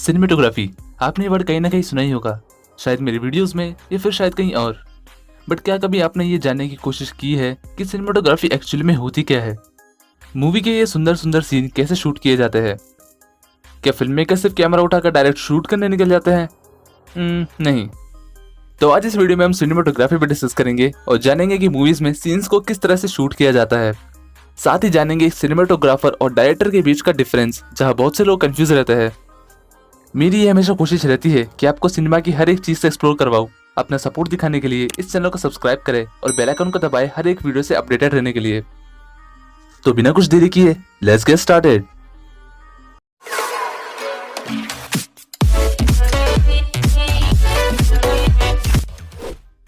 Cinematography, आपने ये word कहीं ना कहीं सुना ही होगा, शायद मेरी वीडियोस में या फिर शायद कहीं और। बट क्या कभी आपने ये जानने की कोशिश की है कि सिनेमेटोग्राफी एक्चुअली में होती क्या है? मूवी के ये सुंदर सुंदर सीन कैसे शूट किए जाते हैं? क्या फिल्म मेकर सिर्फ कैमरा उठाकर डायरेक्ट शूट करने निकल जाते हैं? नहीं। तो आज इस वीडियो में हम सिनेमेटोग्राफी पर डिस्कस करेंगे और जानेंगे कि मूवीज में सीन्स को किस तरह से शूट किया जाता है। साथ ही जानेंगे सिनेमेटोग्राफर और डायरेक्टर के बीच का डिफरेंस, जहां बहुत से लोग कंफ्यूज रहते हैं। मेरी ये हमेशा कोशिश रहती है कि आपको सिनेमा की हर एक चीज से एक्सप्लोर करवाऊं। अपना सपोर्ट दिखाने के लिए इस चैनल को सब्सक्राइब करें और बेल आइकन को दबाएं हर एक वीडियो से अपडेटेड रहने के लिए। तो बिना कुछ देरी किए let's get started.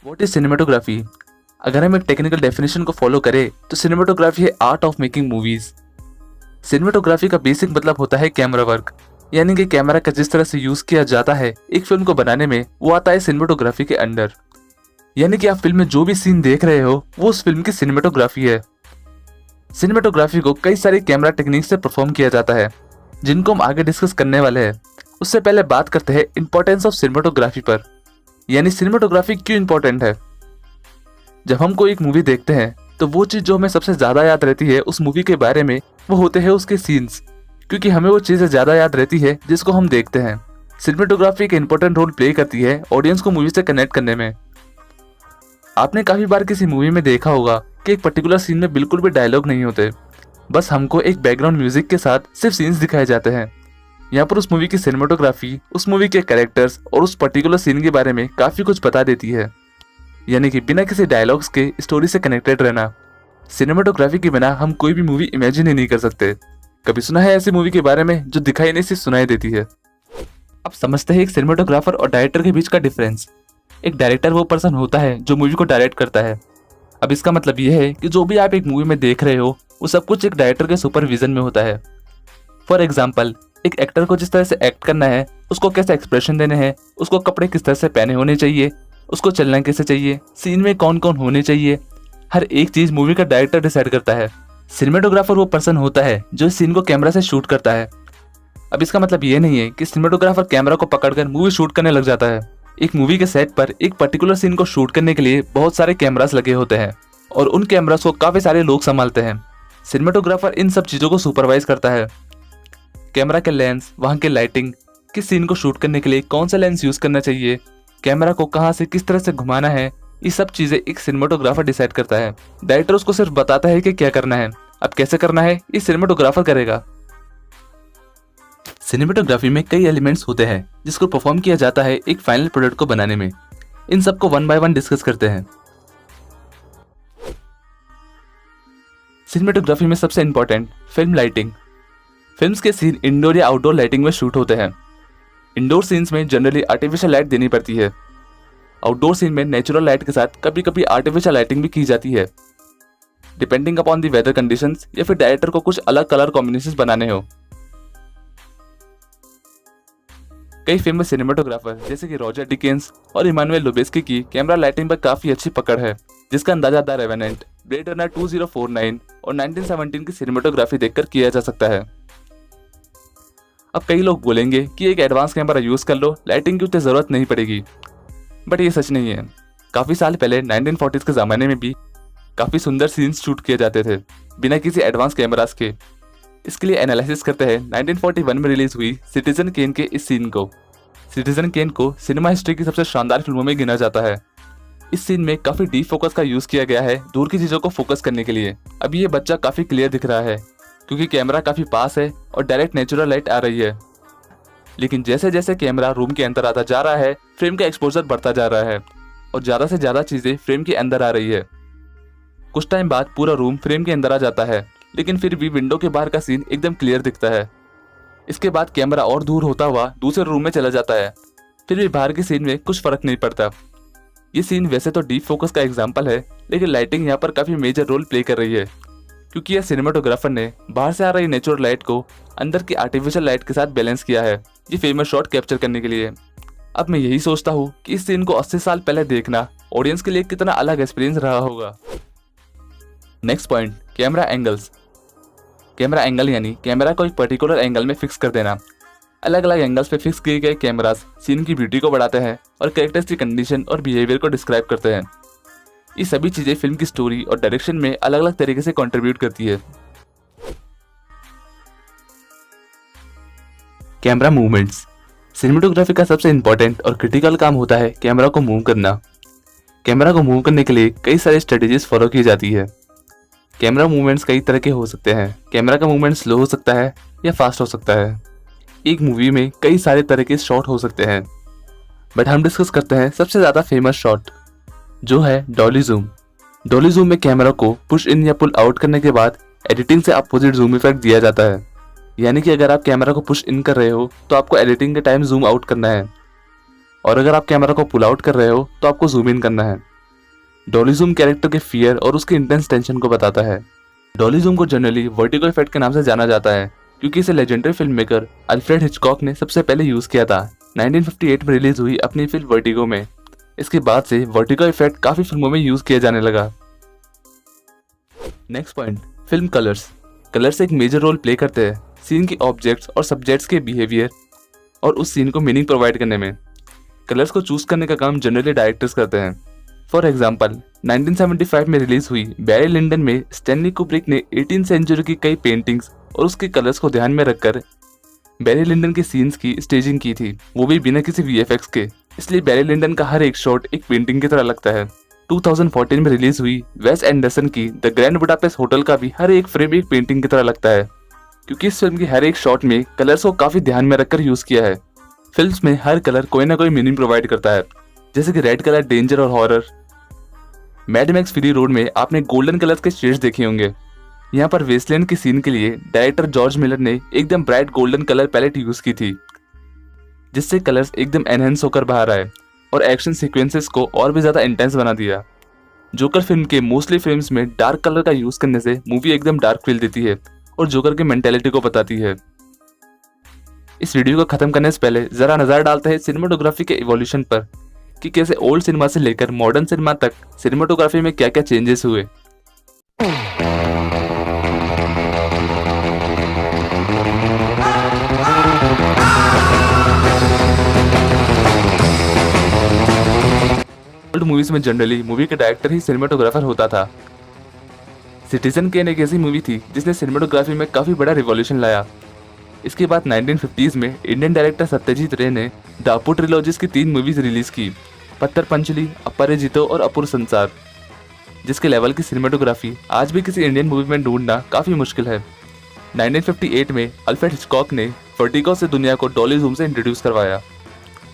What is cinematography? अगर हम एक टेक्निकल डेफिनेशन को फॉलो करें तो सिनेमेटोग्राफी है art of making movies. Cinematography का बेसिक मतलब होता है कैमरा वर्क, यानी कि कैमरा का जिस तरह से यूज किया जाता है एक फिल्म को बनाने में, वो आता है सिनेमेटोग्राफी के अंडर। यानी कि आप फिल्म में जो भी सीन देख रहे हो वो उस फिल्म की सिनेमेटोग्राफी है। सिनेमेटोग्राफी को कई सारे कैमरा टेक्निक से परफॉर्म किया जाता है, जिनको हम आगे डिस्कस करने वाले हैं। उससे पहले बात करते हैं इंपॉर्टेंस ऑफ सिनेमेटोग्राफी पर, यानी सिनेमेटोग्राफी क्यों इंपॉर्टेंट है। जब हम कोई एक मूवी देखते हैं तो वो चीज जो हमें सबसे ज्यादा याद रहती है उस मूवी के बारे में, वो होते हैं उसके सीन्स, क्योंकि हमें वो चीजें ज्यादा याद रहती है जिसको हम देखते हैं। सिनेमेटोग्राफी एक इंपॉर्टेंट रोल प्ले करती है ऑडियंस को मूवी से कनेक्ट करने में। आपने काफी बार किसी मूवी में देखा होगा कि एक पर्टिकुलर सीन में बिल्कुल भी डायलॉग नहीं होते, बस हमको एक बैकग्राउंड म्यूजिक के साथ सिर्फ सीन्स दिखाए जाते हैं। यहाँ पर उस मूवी की सिनेमेटोग्राफी उस मूवी के कैरेक्टर्स और उस पर्टिकुलर सीन के बारे में काफी कुछ बता देती है, यानी कि बिना किसी डायलॉग्स के स्टोरी से कनेक्टेड रहना। सिनेमेटोग्राफी के बिना हम कोई भी मूवी इमेजिन ही नहीं कर सकते। कभी सुना है ऐसी मूवी के बारे में जो दिखाई नहीं सिर्फ सुनाई देती है? अब समझते हैं एक सिनेमेटोग्राफर और डायरेक्टर के बीच का डिफरेंस। एक डायरेक्टर वो पर्सन होता है जो मूवी को डायरेक्ट करता है। अब इसका मतलब यह है कि जो भी आप एक मूवी में देख रहे हो वो सब कुछ एक डायरेक्टर के सुपरविजन में होता है। फॉर एग्जाम्पल, एक एक्टर को जिस तरह से एक्ट करना है, उसको कैसे एक्सप्रेशन देने हैं, उसको कपड़े किस तरह से पहने होने चाहिए, उसको चलना कैसे चाहिए, सीन में कौन कौन होने चाहिए, हर एक चीज मूवी का डायरेक्टर डिसाइड करता है। सिनेमेटोग्राफर वो पर्सन होता है जो इस सीन को कैमरा से शूट करता है। अब इसका मतलब ये नहीं है कि सिनेमेटोग्राफर कैमरा को पकड़कर मूवी शूट करने लग जाता है। एक मूवी के सेट पर एक पर्टिकुलर सीन को शूट करने के लिए बहुत सारे कैमरास लगे होते हैं और उन कैमरास को काफी सारे लोग संभालते हैं। सिनेमेटोग्राफर इन सब चीजों को सुपरवाइज करता है। कैमरा के लेंस, वहां के लाइटिंग, किस सीन को शूट करने के लिए कौन सा लेंस यूज करना चाहिए, कैमरा को कहां से किस तरह से घुमाना है, ये सब चीजें एक सिनेमेटोग्राफर डिसाइड करता है। डायरेक्टर उसको सिर्फ बताता है कि क्या करना है, अब कैसे करना है ये सिनेमेटोग्राफर करेगा। सिनेमेटोग्राफी में कई एलिमेंट्स होते हैं जिसको परफॉर्म किया जाता है एक फाइनल प्रोडक्ट को बनाने में। इन सबको वन बाय वन डिस्कस करते हैं। सिनेमेटोग्राफी में सबसे इंपॉर्टेंट फिल्म लाइटिंग। फिल्म्स के सीन इंडोर या आउटडोर लाइटिंग में शूट होते हैं। इंडोर सीन्स में जनरली आर्टिफिशियल लाइट देनी पड़ती है। आउटडोर सीन में नेचुरल लाइट के साथ कभी कभी आर्टिफिशियल लाइटिंग भी की जाती है, depending upon the weather conditions, या फिर डायरेक्टर को कुछ अलग कलर कॉम्बिनेशंस बनाने हो। कई फेमस सिनेमेटोग्राफर जैसे कि रॉजर डिकेंस और इमानुएल लुबेस्की की कैमरा लाइटिंग पर काफी अच्छी पकड़ है, जिसका अंदाजा द रेवेनेंट, ब्लेड रनर 2049 और 1917 की सिनेमेटोग्राफी देखकर किया जा सकता है। अब कई लोग बोलेंगे कि एक एडवांस कैमरा यूज कर लो, लाइटिंग की उतनी जरूरत नहीं पड़ेगी, बट ये सच नहीं है। काफी साल पहले 1940s के जमाने में भी काफी सुंदर सीन्स शूट किए जाते थे बिना किसी एडवांस कैमरास के। इसके लिए एनालिसिस करते हैं 1941 में रिलीज हुई सिटीजन केन के इस सीन को। सिटीजन केन को सिनेमा हिस्ट्री की सबसे शानदार फिल्मों में गिना जाता है। इस सीन में काफी डीप फोकस का यूज किया गया है दूर की चीजों को फोकस करने के लिए। अब ये बच्चा काफी क्लियर दिख रहा है क्योंकि कैमरा काफी पास है और डायरेक्ट नेचुरल लाइट आ रही है। लेकिन जैसे जैसे कैमरा रूम के अंदर आता जा रहा है, फ्रेम का एक्सपोजर बढ़ता जा रहा है और ज्यादा से ज्यादा चीजें फ्रेम के अंदर आ रही है। कुछ टाइम बाद पूरा रूम फ्रेम के अंदर आ जाता है, लेकिन फिर भी विंडो के बाहर का सीन एकदम क्लियर दिखता है। इसके बाद कैमरा और दूर होता हुआ दूसरे रूम में चला जाता है, फिर भी बाहर के सीन में कुछ फर्क नहीं पड़ता। ये सीन वैसे तो डीप फोकस का एग्जाम्पल है, लेकिन लाइटिंग यहाँ पर काफी मेजर रोल प्ले कर रही है, क्योंकि यह सिनेमेटोग्राफर ने बाहर से आ रही नेचुरल लाइट को अंदर की आर्टिफिशियल लाइट के साथ बैलेंस किया है ये फेमस शॉट कैप्चर करने के लिए। अब मैं यही सोचता हूँ कि इस सीन को 80 साल पहले देखना ऑडियंस के लिए कितना अलग एक्सपीरियंस रहा होगा। Next point, camera angles. Camera angle यानी कैमरा को एक पर्टिकुलर एंगल में फिक्स कर देना। अलग अलग एंगल्स पे फिक्स किए गए कैमरास सीन की ब्यूटी को बढ़ाते हैं और कैरेक्टर्स की कंडीशन और बिहेवियर को डिस्क्राइब करते हैं। ये सभी चीजें फिल्म की स्टोरी और डायरेक्शन में अलग अलग तरीके से कंट्रीब्यूट करती है। Camera movements. सिनेमेटोग्राफी का सबसे इंपॉर्टेंट और क्रिटिकल काम होता है कैमरा को मूव करना। कैमरा को मूव करने के लिए कई सारी स्ट्रेटेजीज फॉलो की जाती है। कैमरा मूवमेंट्स कई तरह के हो सकते हैं। कैमरा का मूवमेंट स्लो हो सकता है या फास्ट हो सकता है। एक मूवी में कई सारे तरह के शॉट हो सकते हैं, बट हम डिस्कस करते हैं सबसे ज्यादा फेमस शॉट, जो है डॉली जूम। डॉली जूम में कैमरा को पुश इन या पुल आउट करने के बाद एडिटिंग से अपोजिट जूम इफेक्ट दिया जाता है। यानी कि अगर आप कैमरा को पुश इन कर रहे हो तो आपको एडिटिंग के टाइम जूम आउट करना है, और अगर आप कैमरा को पुल आउट कर रहे हो तो आपको जूम इन करना है। डॉली जूम कैरेक्टर के फियर और उसके इंटेंस टेंशन को बताता है। डॉली जूम को जनरली वर्टिगो इफेक्ट के नाम से जाना जाता है, क्योंकि इसे legendary film maker Alfred Hitchcock ने सबसे पहले यूज किया था। 1958 में रिलीज हुई अपनी फिल्म वर्टिगो में। इसके बाद से वर्टिगो इफेक्ट काफी फिल्मों में यूज किया जाने लगा। Next point, film colours. Colours एक मेजर रोल प्ले करते हैं सीन के ऑब्जेक्ट्स और सब्जेक्ट्स के बिहेवियर और उस सीन को मीनिंग प्रोवाइड करने में। कलर्स को चूज करने का काम जनरली डायरेक्टर्स करते हैं। फॉर एग्जाम्पल, 1975 में रिलीज हुई बैरी लिंडन में स्टैनली कुब्रिक ने 18th सेंचुरी की कई पेंटिंग्स और उसके कलर्स को ध्यान में रखकर बैरी लिंडन के सीन्स की स्टेजिंग की थी, वो भी बिना किसी VFX के। इसलिए बैरी लिंडन का हर एक शॉट एक पेंटिंग की तरह लगता है। 2014 में रिलीज हुई वेस एंडरसन की द ग्रैंड बुडापेस्ट होटल का भी हर एक फ्रेम एक पेंटिंग की तरह लगता है, क्योंकि इस फिल्म की हर एक शॉट में कलर्स को काफी ध्यान में रखकर यूज किया है। फिल्म्स में हर कलर कोई ना कोई मीनिंग प्रोवाइड करता है, जैसे कि रेड कलर डेंजर और horror. Mad max fury road में आपने गोल्डन कलर्स के शेड्स देखे होंगे। यहाँ पर वेस्टलैंड की सीन के लिए डायरेक्टर जॉर्ज मिलर ने एकदम bright golden colour palette use की थी, जिससे कलर्स एकदम एनहेंस होकर बाहर आए और एक्शन सीक्वेंसेस को और भी ज्यादा इंटेंस बना दिया। जोकर फिल्म के मोस्टली फिल्म्स में डार्क कलर का यूज करने से मूवी एकदम डार्क फील देती है और जोकर की मेंटेलिटी को बताती है। इस वीडियो को खत्म करने से पहले जरा नजर डालते हैं सिनेमाटोग्राफी के इवोल्यूशन पर, कि कैसे ओल्ड सिनेमा से लेकर मॉडर्न सिनेमा तक सिनेमाटोग्राफी में क्या क्या चेंजेस हुए। ओल्ड मूवीज में जनरली मूवी का डायरेक्टर ही सिनेमाटोग्राफर होता था। सिटीजन केन एक ऐसी मूवी थी जिसने सिनेमाटोग्राफी में काफी बड़ा रिवॉल्यूशन लाया। इसके बाद 1950s में इंडियन डायरेक्टर सत्यजीत रे ने द अपू ट्रिलॉजीज की 3 मूवीज रिलीज की, पत्थर पंचली, अपराजितो और अपूर्व संसार, जिसके लेवल की सिनेमाटोग्राफी आज भी किसी इंडियन मूवी में ढूंढना काफी मुश्किल है। 1958 में अल्फ्रेड हिचकॉक ने वर्टिगो से दुनिया को डॉली जूम से इंट्रोड्यूस करवाया।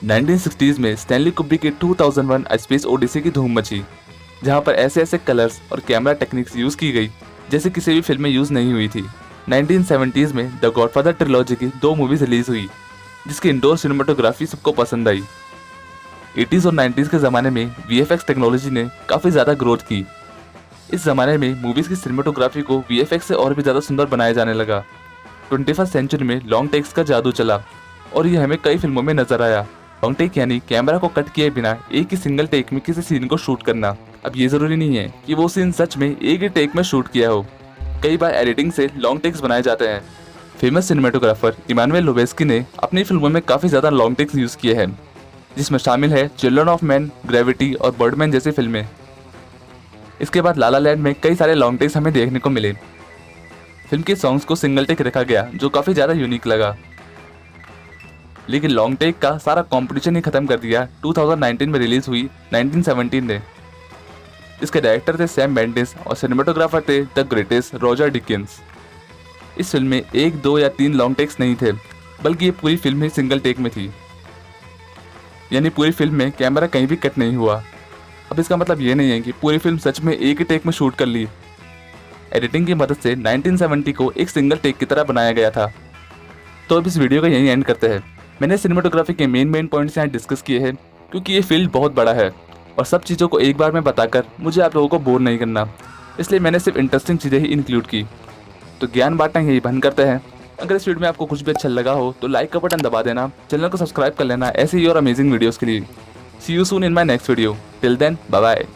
1960s में स्टैनली कुब्रिक की 2001 अ स्पेस ओडिसी की धूम मची, जहां पर ऐसे ऐसे कलर्स और कैमरा टेक्निक्स यूज की गई जैसे किसी भी फिल्म में यूज नहीं हुई थी। 1970s में द गॉडफादर ट्रिलॉजी की 2 मूवीज रिलीज हुई, जिसकी इंडोर सिनेमाटोग्राफी सबको पसंद आई। 80s और 90s के ज़माने में VFX टेक्नोलॉजी ने काफ़ी ज़्यादा ग्रोथ की। इस ज़माने में मूवीज़ की सिनेमाटोग्राफी को VFX से और भी ज़्यादा सुंदर बनाया जाने लगा। 21st सेंचुरी में लॉन्ग टेक्स का जादू चला और ये हमें कई फिल्मों में नजर आया। लॉन्ग टेक यानी कैमरा को कट किए बिना एक ही सिंगल टेक में किसी सीन को शूट करना। अब ये ज़रूरी नहीं है कि वो सीन सच में एक ही टेक में शूट किया हो, कई बार एडिटिंग से लॉन्ग टेक्स बनाए जाते हैं। फेमस सिनेमाटोग्राफर इमानुएल लुबेस्की ने अपनी फिल्मों में काफ़ी ज़्यादा लॉन्ग टेक्स यूज़ किए हैं, जिसमें शामिल है चिल्ड्रन ऑफ मैन, ग्रेविटी और बर्डमैन जैसी फिल्में। इसके बाद ला ला लैंड में कई सारे लॉन्ग टेक्स हमें देखने को मिले। फिल्म के सॉन्ग्स को सिंगल टेक रखा गया, जो काफ़ी ज़्यादा यूनिक लगा। लेकिन लॉन्ग टेक का सारा कॉम्पिटिशन ही खत्म कर दिया 2019 में रिलीज हुई 1917 ने। इसके डायरेक्टर थे सैम मेंडिस और सिनेमाटोग्राफर थे द ग्रेटेस्ट रॉजर डिकिंस। इस फिल्म में 1, 2 या 3 लॉन्ग टेक्स नहीं थे, बल्कि ये पूरी फिल्म ही सिंगल टेक में थी, यानी पूरी फिल्म में कैमरा कहीं भी कट नहीं हुआ। अब इसका मतलब ये नहीं है कि पूरी फिल्म सच में एक ही टेक में शूट कर ली। एडिटिंग की मदद से 1970 को एक सिंगल टेक की तरह बनाया गया था। तो अब इस वीडियो का यहीं एंड करते हैं। मैंने सिनेमाटोग्राफी के मेन पॉइंट्स यहाँ डिस्कस किए हैं, क्योंकि ये फील्ड बहुत बड़ा है और सब चीज़ों को एक बार में बताकर मुझे आप लोगों को बोर नहीं करना, इसलिए मैंने सिर्फ इंटरेस्टिंग चीज़ें ही इंक्लूड की। तो ज्ञान बांटना यही बंद करते हैं। अगर इस वीडियो में आपको कुछ भी अच्छा लगा हो तो लाइक का बटन दबा देना, चैनल को सब्सक्राइब कर लेना ऐसे ही और अमेजिंग वीडियोज़ के लिए। See you soon in my next video. Till then, bye bye.